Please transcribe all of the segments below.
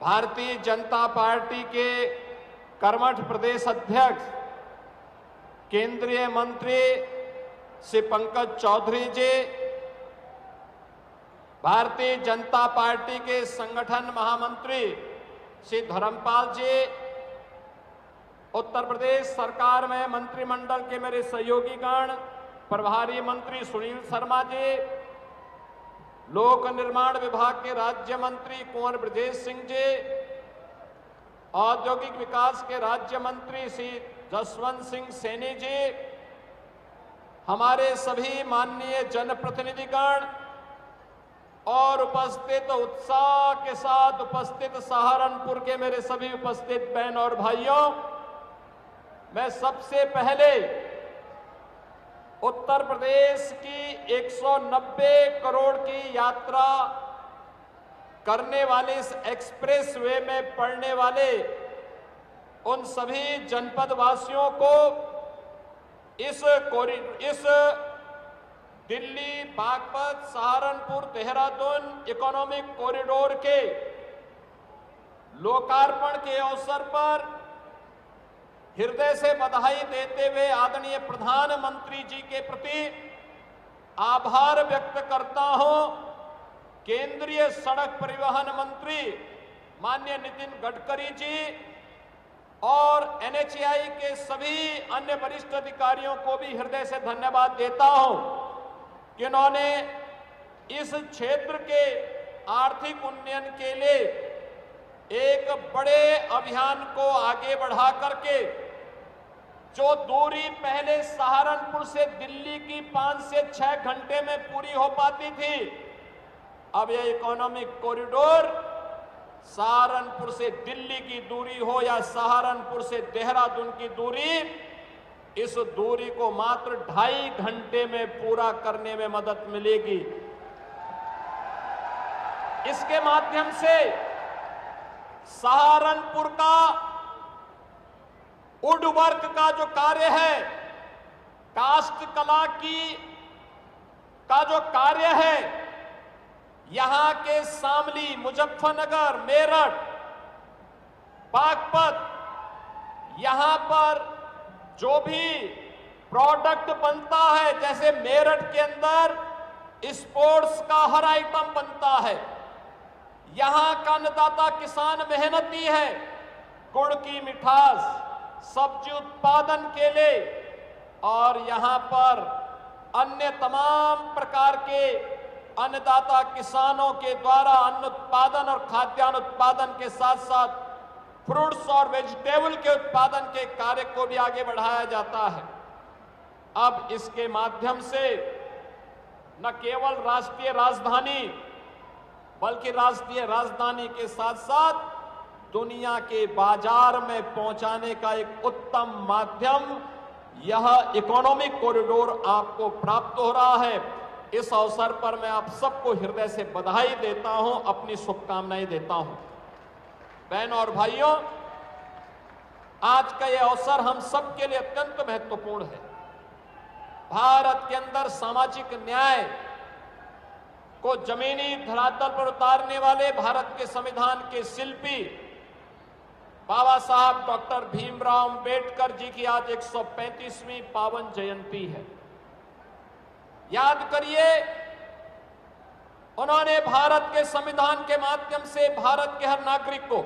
Bharatiya Janata party के कर्मठ प्रदेश अध्यक्ष केंद्रीय मंत्री श्री पंकज चौधरी जी, भारतीय जनता पार्टी के संगठन महामंत्री श्री धर्मपाल जी, उत्तर प्रदेश सरकार में मंत्रिमंडल के मेरे सहयोगीगण, प्रभारी मंत्री सुनील शर्मा जी, लोक निर्माण विभाग के राज्य मंत्री कुंवर ब्रजेश सिंह जी, औद्योगिक विकास के राज्य मंत्री श्री जसवंत सिंह सैनी जी, हमारे सभी माननीय जनप्रतिनिधिगण और उपस्थित उत्साह के साथ उपस्थित सहारनपुर के मेरे सभी उपस्थित बहन और भाइयों, मैं सबसे पहले उत्तर प्रदेश की 190 करोड़ की यात्रा करने वाले इस एक्सप्रेस वे में पड़ने वाले उन सभी जनपद वासियों को इस दिल्ली, बागपत, सहारनपुर, देहरादून इकोनॉमिक कॉरिडोर के लोकार्पण के अवसर पर हृदय से बधाई देते हुए आदरणीय प्रधानमंत्री जी के प्रति आभार व्यक्त करता हूं। केंद्रीय सड़क परिवहन मंत्री माननीय नितिन गडकरी जी और NHAI के सभी अन्य वरिष्ठ अधिकारियों को भी हृदय से धन्यवाद देता हूं कि उन्होंने इस क्षेत्र के आर्थिक उन्नयन के लिए एक बड़े अभियान को आगे बढ़ा करके जो दूरी पहले सहारनपुर से दिल्ली की 5 से 6 घंटे में पूरी हो पाती थी, अब यह इकोनॉमिक कॉरिडोर सहारनपुर से दिल्ली की दूरी हो या सहारनपुर से देहरादून की दूरी, इस दूरी को मात्र 2.5 घंटे में पूरा करने में मदद मिलेगी। इसके माध्यम से सहारनपुर का वुड वर्क का जो कार्य है, काष्ठ कला का जो कार्य है, यहां के शामली, मुजफ्फरनगर, मेरठ, बागपत, यहां पर जो भी प्रोडक्ट बनता है, जैसे मेरठ के अंदर स्पोर्ट्स का हर आइटम बनता है, यहां का अन्नदाता किसान मेहनती है, गुड़ की मिठास, सब्जी उत्पादन के लिए, और यहां पर अन्य तमाम प्रकार के अन्नदाता किसानों के द्वारा अन्न उत्पादन और खाद्यान्न उत्पादन के साथ साथ फ्रूट्स और वेजिटेबल के उत्पादन के कार्य को भी आगे बढ़ाया जाता है। अब इसके माध्यम से न केवल राष्ट्रीय राजधानी बल्कि राष्ट्रीय राजधानी के साथ साथ दुनिया के बाजार में पहुंचाने का एक उत्तम माध्यम यह इकोनॉमिक कॉरिडोर आपको प्राप्त हो रहा है। इस अवसर पर मैं आप सबको हृदय से बधाई देता हूं, अपनी शुभकामनाएं देता हूं। बहनों और भाइयों, आज का यह अवसर हम सबके लिए अत्यंत महत्वपूर्ण है। भारत के अंदर सामाजिक न्याय को जमीनी धरातल पर उतारने वाले भारत के संविधान के शिल्पी बाबा साहब डॉक्टर भीमराव अंबेडकर जी की आज 135वीं पावन जयंती है। याद करिए, उन्होंने भारत के संविधान के माध्यम से भारत के हर नागरिक को,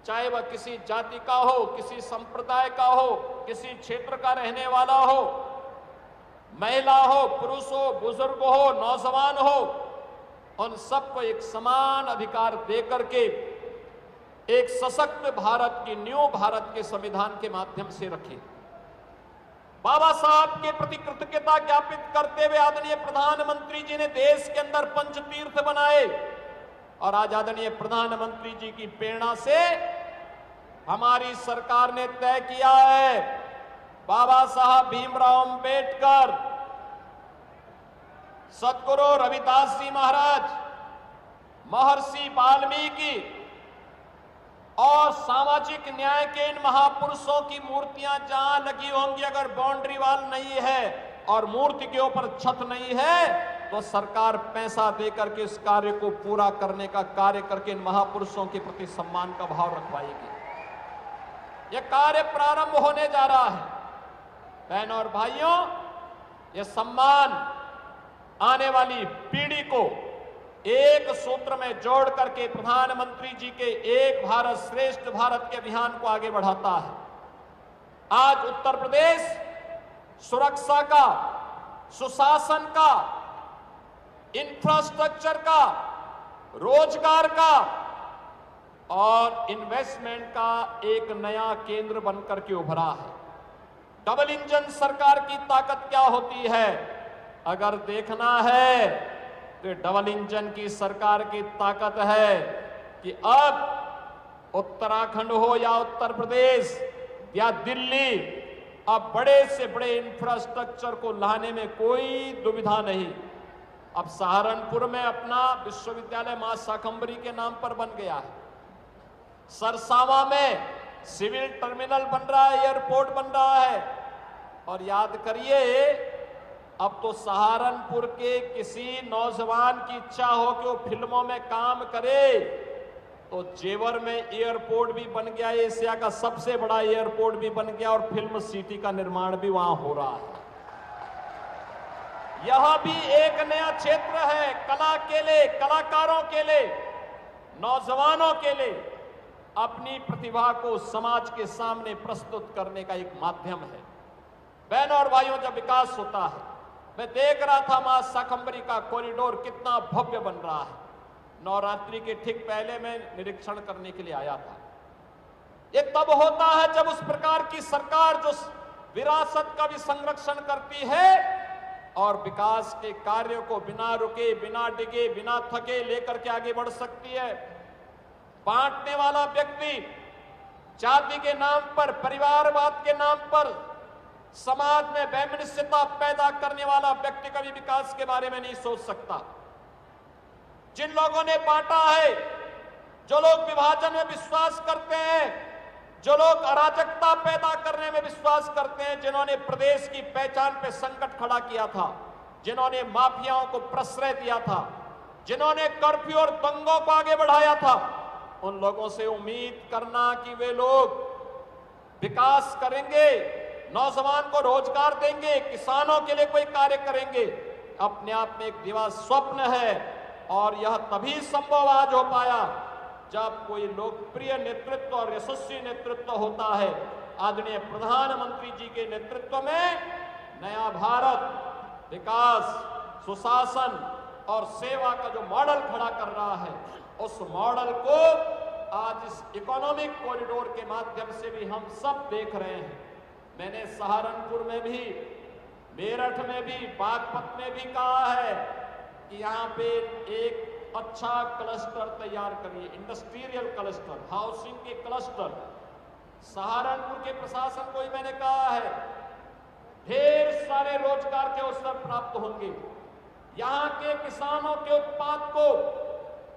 चाहे वह किसी जाति का हो, किसी संप्रदाय का हो, किसी क्षेत्र का रहने वाला हो, महिला हो, पुरुष हो, बुजुर्ग हो, नौजवान हो, उन सबको एक समान अधिकार देकर के एक सशक्त भारत की नींव भारत के संविधान के माध्यम से रखे। बाबा साहब के प्रति कृतज्ञता ज्ञापित करते हुए आदरणीय प्रधानमंत्री जी ने देश के अंदर पंचतीर्थ बनाए, और आज आदरणीय प्रधानमंत्री जी की प्रेरणा से हमारी सरकार ने तय किया है, बाबा साहब भीमराव अंबेडकर, सद्गुरु रविदास जी महाराज, महर्षि वाल्मीकि और सामाजिक न्याय के इन महापुरुषों की मूर्तियां जहां लगी होंगी, अगर बाउंड्री वाल नहीं है और मूर्ति के ऊपर छत नहीं है, तो सरकार पैसा देकर के इस कार्य को पूरा करने का कार्य करके इन महापुरुषों के प्रति सम्मान का भाव रखवाएगी। यह कार्य प्रारंभ होने जा रहा है। बहनों और भाइयों, यह सम्मान आने वाली पीढ़ी को एक सूत्र में जोड़ करके प्रधानमंत्री जी के एक भारत श्रेष्ठ भारत के अभियान को आगे बढ़ाता है। आज उत्तर प्रदेश सुरक्षा का, सुशासन का, इंफ्रास्ट्रक्चर का, रोजगार का और इन्वेस्टमेंट का एक नया केंद्र बनकर के उभरा है। डबल इंजन सरकार की ताकत क्या होती है अगर देखना है तो डबल इंजन की सरकार की ताकत है कि अब उत्तराखंड हो या उत्तर प्रदेश या दिल्ली, अब बड़े से बड़े इंफ्रास्ट्रक्चर को लाने में कोई दुविधा नहीं। अब सहारनपुर में अपना विश्वविद्यालय मां शाकंभरी के नाम पर बन गया है। सरसावा में सिविल टर्मिनल बन रहा है, एयरपोर्ट बन रहा है। और याद करिए, अब तो सहारनपुर के किसी नौजवान की इच्छा हो कि वो फिल्मों में काम करे तो जेवर में एयरपोर्ट भी बन गया, एशिया का सबसे बड़ा एयरपोर्ट भी बन गया और फिल्म सिटी का निर्माण भी वहां हो रहा है। यह भी एक नया क्षेत्र है कला के लिए, कलाकारों के लिए, नौजवानों के लिए अपनी प्रतिभा को समाज के सामने प्रस्तुत करने का एक माध्यम है। बहनों और भाइयों, जब विकास होता है, मैं देख रहा था मां शाकंभरी का कॉरिडोर कितना भव्य बन रहा है। नवरात्रि के ठीक पहले मैं निरीक्षण करने के लिए आया था। ये तब होता है जब उस प्रकार की सरकार जो विरासत का भी संरक्षण करती है और विकास के कार्यों को बिना रुके, बिना डिगे, बिना थके लेकर के आगे बढ़ सकती है। बांटने वाला व्यक्ति जाति के नाम पर, परिवारवाद के नाम पर समाज में वैमनस्यता पैदा करने वाला व्यक्ति कभी विकास के बारे में नहीं सोच सकता। जिन लोगों ने बांटा है, जो लोग विभाजन में विश्वास करते हैं, जो लोग अराजकता पैदा करने में विश्वास करते हैं, जिन्होंने प्रदेश की पहचान पे संकट खड़ा किया था, जिन्होंने माफियाओं को प्रश्रय दिया था, जिन्होंने कर्फ्यू और दंगों को आगे बढ़ाया था, उन लोगों से उम्मीद करना कि वे लोग विकास करेंगे, नौजवान को रोजगार देंगे, किसानों के लिए कोई कार्य करेंगे, अपने आप में एक दिवा स्वप्न है। और यह तभी संभव आज हो पाया जब कोई लोकप्रिय नेतृत्व और यशस्वी नेतृत्व होता है। आदरणीय प्रधानमंत्री जी के नेतृत्व में नया भारत विकास, सुशासन और सेवा का जो मॉडल खड़ा कर रहा है, उस मॉडल को आज इस इकोनॉमिक कॉरिडोर के माध्यम से भी हम सब देख रहे हैं। मैंने सहारनपुर में भी, मेरठ में भी, बागपत में भी कहा है कि यहाँ पे एक अच्छा क्लस्टर तैयार करिए, इंडस्ट्रियल क्लस्टर, हाउसिंग के क्लस्टर। सहारनपुर के प्रशासन को ही मैंने कहा है, ढेर सारे रोजगार के अवसर प्राप्त होंगे। यहाँ के किसानों के उत्पाद को